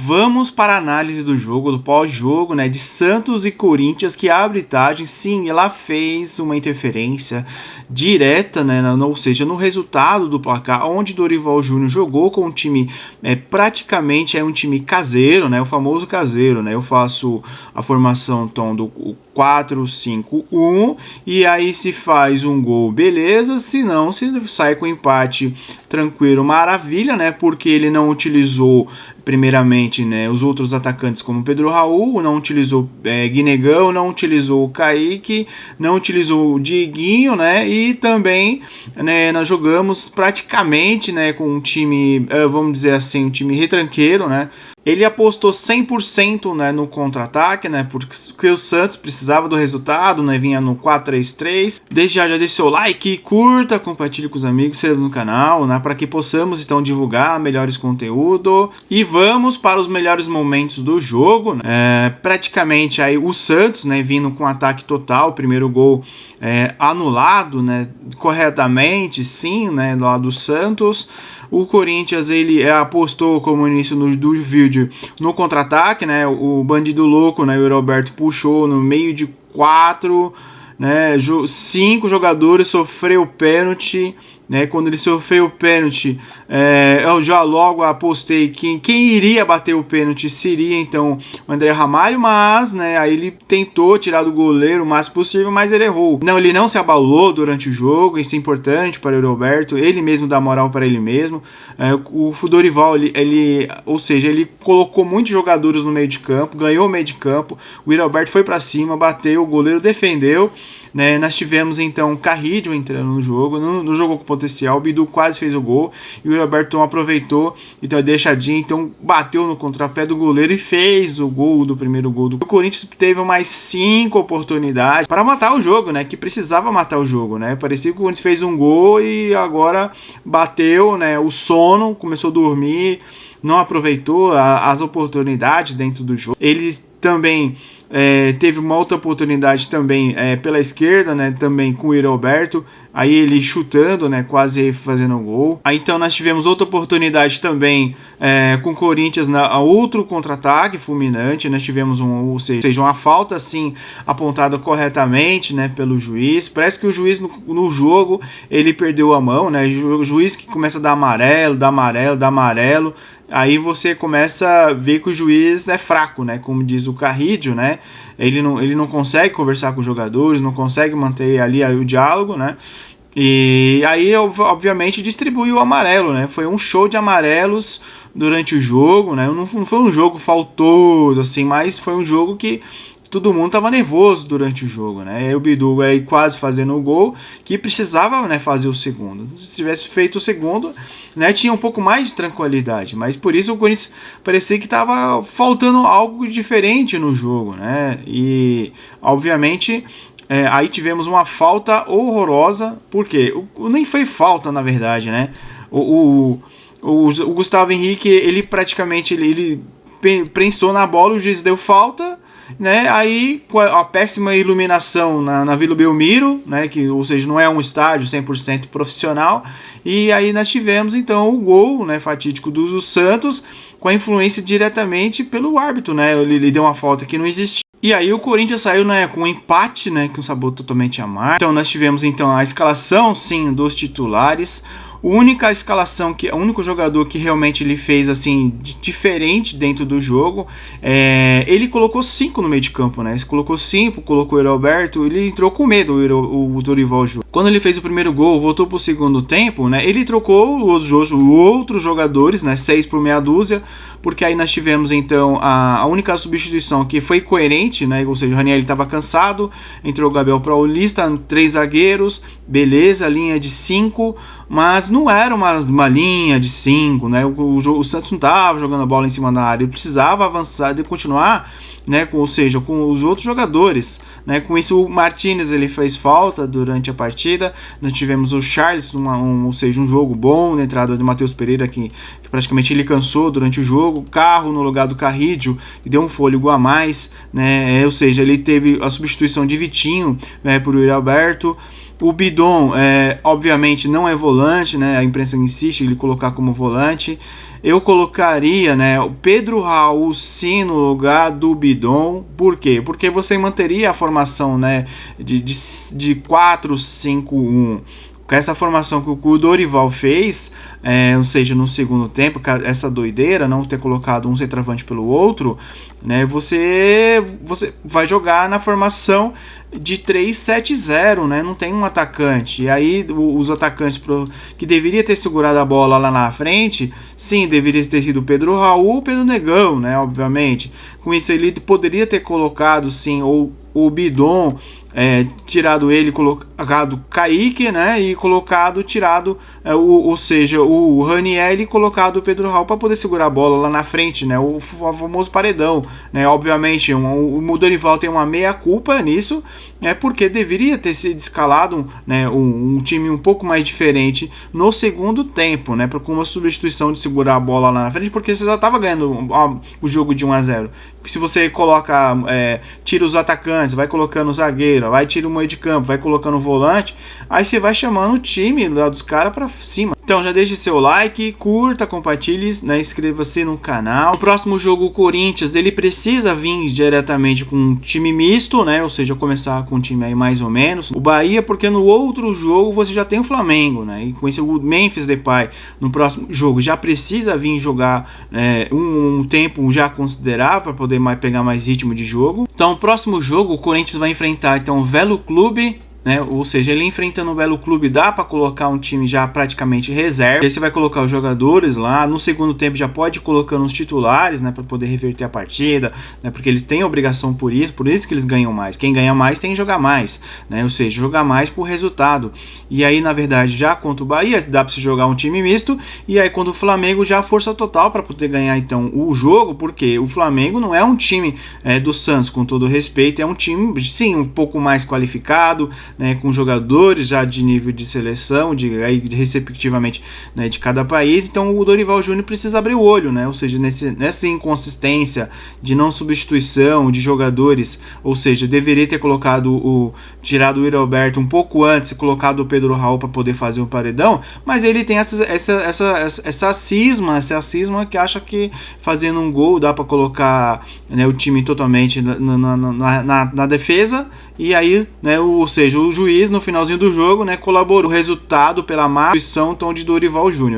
vamos para a análise do jogo, do pós-jogo, né, de Santos e Corinthians, que a arbitragem, sim, ela fez uma interferência direta, né, ou seja, no resultado do placar, onde Dorival Júnior jogou com um time praticamente um time caseiro, né, o famoso caseiro, né, eu faço a formação então do 4-5-1 e aí se faz um gol, beleza, se não, se sai com empate tranquilo, maravilha, né, porque ele não utilizou primeiramente, né, os outros atacantes como Pedro Raul, não utilizou Guinegão, não utilizou o Kaique, não utilizou o Dieguinho, né, e também, né, nós jogamos praticamente, né, com um time, vamos dizer assim, um time retranqueiro, né. Ele apostou 100%, né, no contra-ataque, né, porque o Santos precisava do resultado, né, vinha no 4-3-3. Desde já deixe seu like, curta, compartilhe com os amigos, inscreva no canal, né, para que possamos então divulgar melhores conteúdos. E vamos para os melhores momentos do jogo, né. Praticamente aí o Santos, né, vindo com ataque total, o primeiro gol anulado, né, corretamente, sim, né, do lado do Santos. O Corinthians, ele apostou, como no início do vídeo, no contra-ataque, né? O bandido louco, né? O Roberto puxou no meio de 4, né? 5 jogadores, sofreu pênalti, né? Quando ele sofreu o pênalti, eu já logo apostei que quem iria bater o pênalti seria então o André Ramalho, mas, né, aí ele tentou tirar do goleiro o máximo possível, mas ele errou. Não, ele não se abalou durante o jogo, isso é importante para o Roberto, ele mesmo dá moral para ele mesmo. O Dorival, ou seja, ele colocou muitos jogadores no meio de campo, ganhou o meio de campo, o Roberto foi para cima, bateu, o goleiro defendeu. Né, nós tivemos então Carrillo entrando no jogo, no jogo com potencial, o Bidu quase fez o gol e o Roberto aproveitou, então deixadinho, então bateu no contrapé do goleiro e fez o gol do primeiro gol. O Corinthians teve mais 5 oportunidades para matar o jogo, né, que precisava matar o jogo, né, parecia que o Corinthians fez um gol e agora bateu, né, o sono, começou a dormir, não aproveitou as oportunidades dentro do jogo. Eles também teve uma outra oportunidade também pela esquerda, né, também com o Roberto, aí ele chutando, né, quase fazendo um gol. Aí então nós tivemos outra oportunidade também com o Corinthians na outro contra-ataque fulminante, nós tivemos ou seja, uma falta assim apontada corretamente, né, pelo juiz. Parece que o juiz no jogo ele perdeu a mão, né, o juiz que começa a dar amarelo, aí você começa a ver que o juiz é fraco, né? Como diz o Carrillo, né? Ele não consegue conversar com os jogadores, não consegue manter ali o diálogo, né? E aí, obviamente, distribuiu o amarelo, né? Foi um show de amarelos durante o jogo, né? Não foi um jogo faltoso, assim, mas foi um jogo que todo mundo estava nervoso durante o jogo, né? E o Bidu aí quase fazendo o gol, que precisava, né, fazer o segundo. Se tivesse feito o segundo, né, tinha um pouco mais de tranquilidade, mas por isso o Corinthians parecia que estava faltando algo diferente no jogo, né? E obviamente aí tivemos uma falta horrorosa, porque nem foi falta na verdade, né? O Gustavo Henrique, ele praticamente ele prensou na bola, o juiz deu falta, né? Aí com a péssima iluminação na Vila Belmiro, né? Ou seja, não é um estádio 100% profissional, e aí nós tivemos então o gol, né, fatídico do Santos, com a influência diretamente pelo árbitro, né? Ele deu uma falta que não existia. E aí o Corinthians saiu, né, com um empate, né, com um sabor totalmente amargo. Então nós tivemos então a escalação, sim, dos titulares. O único jogador que realmente ele fez assim diferente dentro do jogo, ele colocou 5 no meio de campo, né? Ele colocou 5, colocou o Roberto, ele entrou com medo, o Dorival Júnior. Quando ele fez o primeiro gol, voltou para o segundo tempo, né? Ele trocou os outros jogadores, né? 6 por meia dúzia, porque aí nós tivemos então a única substituição que foi coerente, né? Ou seja, o Ranieri estava cansado, entrou o Gabriel Paulista, 3 zagueiros, beleza, linha de 5, mas não era uma linha de 5, né? O Santos não estava jogando a bola em cima da área, ele precisava avançar e continuar, né? Ou seja, com os outros jogadores, né? Com isso o Martínez ele fez falta durante a partida. Nós tivemos o Charles, ou seja, um jogo bom na entrada do Matheus Pereira que praticamente ele cansou durante o jogo. Carro no lugar do Carrillo, que deu um fôlego a mais, né? Ou seja, ele teve a substituição de Vitinho, né, por Yuri Alberto. O Bidon, obviamente, não é volante, né? A imprensa insiste em ele colocar como volante. eu colocaria, né, o Pedro Raul sim no lugar do Bidon. Por quê? Porque você manteria a formação, né, de 4-5-1. Com essa formação que o Dorival fez, ou seja, no segundo tempo, essa doideira, não ter colocado um centroavante pelo outro, né, você vai jogar na formação de 3-7-0, né? Não tem um atacante. E aí os atacantes que deveria ter segurado a bola lá na frente, sim, deveria ter sido o Pedro Raul ou o Pedro Negão, né? Obviamente. Com isso ele poderia ter colocado, sim, ou o Bidon, tirado ele, colocado Kaique, né? E tirado, ou seja, o Raniel e colocado o Pedro Raul para poder segurar a bola lá na frente, né? O famoso paredão, né? Obviamente, o Dorival tem uma meia-culpa nisso, porque deveria ter sido escalado, né, um time um pouco mais diferente no segundo tempo, né? Com uma substituição de segurar a bola lá na frente, porque você já estava ganhando o jogo de 1-0. Se você coloca, tira os atacantes, vai colocando o zagueiro, vai tira o meio de campo, vai colocando o volante, aí você vai chamando o time lá dos caras para cima. Então já deixe seu like, curta, compartilhe, né, inscreva-se no canal. No próximo jogo, o Corinthians, ele precisa vir diretamente com um time misto, né, ou seja, começar com um time aí mais ou menos. O Bahia, porque no outro jogo você já tem o Flamengo, né, e com esse o Memphis Depay no próximo jogo já precisa vir jogar um tempo já considerável para poder pegar mais ritmo de jogo. Então, o próximo jogo, o Corinthians vai enfrentar então o Velo Clube, né? Ou seja, ele enfrentando o Belo Clube, dá para colocar um time já praticamente reserva. Aí você vai colocar os jogadores lá. No segundo tempo já pode ir colocando os titulares, né, para poder reverter a partida, né, porque eles têm obrigação por isso que eles ganham mais. Quem ganha mais tem que jogar mais, né? Ou seja, jogar mais por resultado. E aí, na verdade, já contra o Bahia, dá para se jogar um time misto. E aí, quando o Flamengo, já força total para poder ganhar então o jogo, porque o Flamengo não é um time do Santos, com todo respeito, é um time, sim, um pouco mais qualificado, né, com jogadores já de nível de seleção, respectivamente, né, de cada país. Então o Dorival Júnior precisa abrir o olho, né, ou seja, nessa inconsistência de não substituição de jogadores, ou seja, deveria ter tirado o Yuri Alberto um pouco antes e colocado o Pedro Raul para poder fazer um paredão, mas ele tem essa cisma que acha que fazendo um gol dá para colocar, né, o time totalmente na defesa, e aí, né, ou seja, o juiz no finalzinho do jogo, né, colaborou o resultado pela má posição de Dorival Júnior.